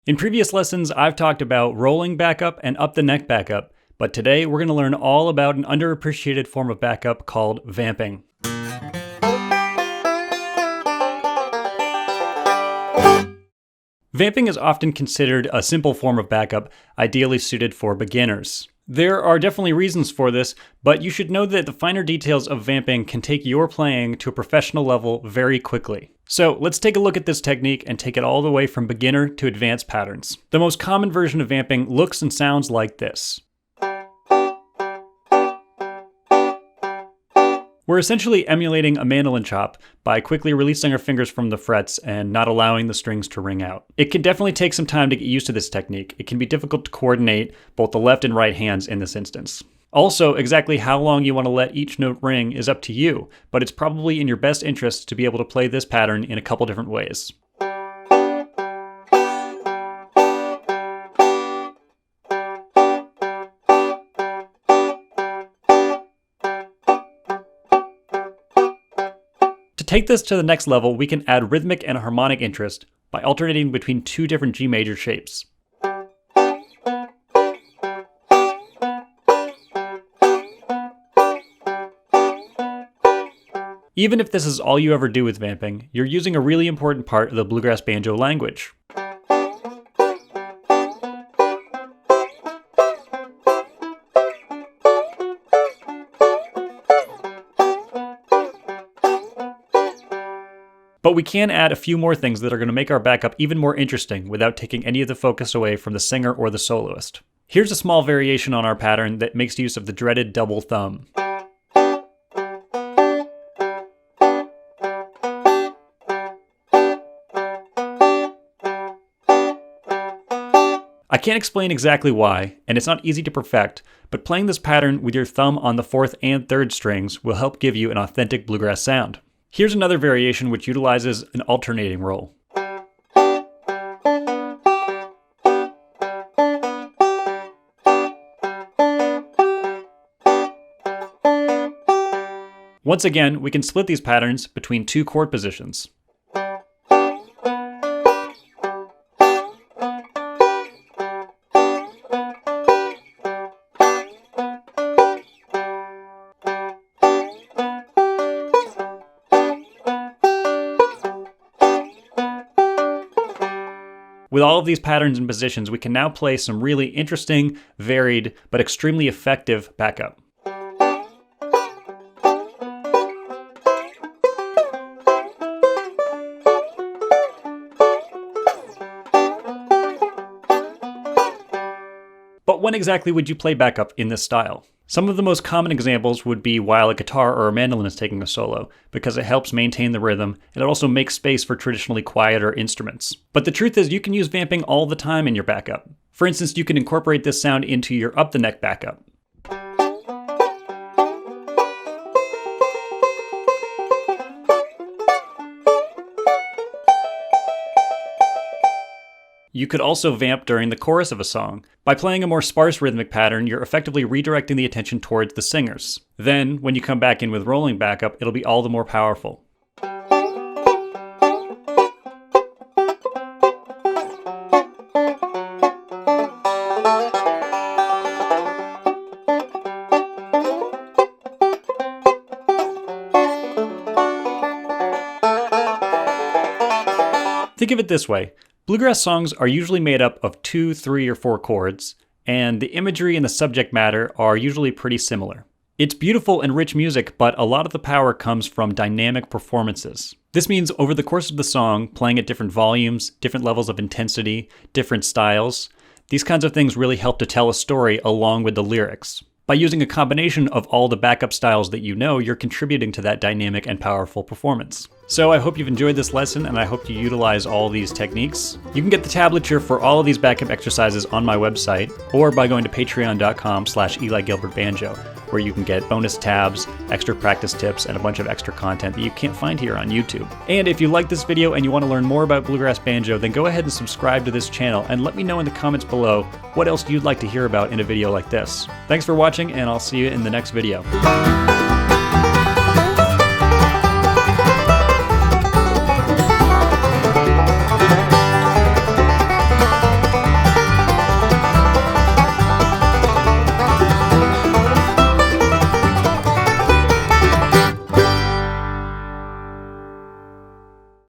In previous lessons, I've talked about rolling backup and up the neck backup, but today we're going to learn all about an underappreciated form of backup called vamping. Vamping is often considered a simple form of backup, ideally suited for beginners. There are definitely reasons for this, but you should know that the finer details of vamping can take your playing to a professional level very quickly. So let's take a look at this technique and take it all the way from beginner to advanced patterns. The most common version of vamping looks and sounds like this. We're essentially emulating a mandolin chop by quickly releasing our fingers from the frets and not allowing the strings to ring out. It can definitely take some time to get used to this technique. It can be difficult to coordinate both the left and right hands in this instance. Also, exactly how long you want to let each note ring is up to you, but it's probably in your best interest to be able to play this pattern in a couple different ways. To take this to the next level, we can add rhythmic and harmonic interest by alternating between two different G major shapes. Even if this is all you ever do with vamping, you're using a really important part of the bluegrass banjo language. But we can add a few more things that are going to make our backup even more interesting without taking any of the focus away from the singer or the soloist. Here's a small variation on our pattern that makes use of the dreaded double thumb. I can't explain exactly why, and it's not easy to perfect, but playing this pattern with your thumb on the 4th and 3rd strings will help give you an authentic bluegrass sound. Here's another variation which utilizes an alternating roll. Once again, we can split these patterns between two chord positions. With all of these patterns and positions, we can now play some really interesting, varied, but extremely effective backup. But when exactly would you play backup in this style? Some of the most common examples would be while a guitar or a mandolin is taking a solo, because it helps maintain the rhythm, and it also makes space for traditionally quieter instruments. But the truth is you can use vamping all the time in your backup. For instance, you can incorporate this sound into your up the neck backup. You could also vamp during the chorus of a song. By playing a more sparse rhythmic pattern, you're effectively redirecting the attention towards the singers. Then, when you come back in with rolling backup, it'll be all the more powerful. Think of it this way. Bluegrass songs are usually made up of 2, 3, or 4 chords, and the imagery and the subject matter are usually pretty similar. It's beautiful and rich music, but a lot of the power comes from dynamic performances. This means over the course of the song, playing at different volumes, different levels of intensity, different styles, these kinds of things really help to tell a story along with the lyrics. By using a combination of all the backup styles that you know, you're contributing to that dynamic and powerful performance. So I hope you've enjoyed this lesson, and I hope you utilize all these techniques. You can get the tablature for all of these backup exercises on my website, or by going to patreon.com/EliGilbertBanjo, where you can get bonus tabs, extra practice tips, and a bunch of extra content that you can't find here on YouTube. And if you like this video and you want to learn more about bluegrass banjo, then go ahead and subscribe to this channel, and let me know in the comments below what else you'd like to hear about in a video like this. Thanks for watching, and I'll see you in the next video.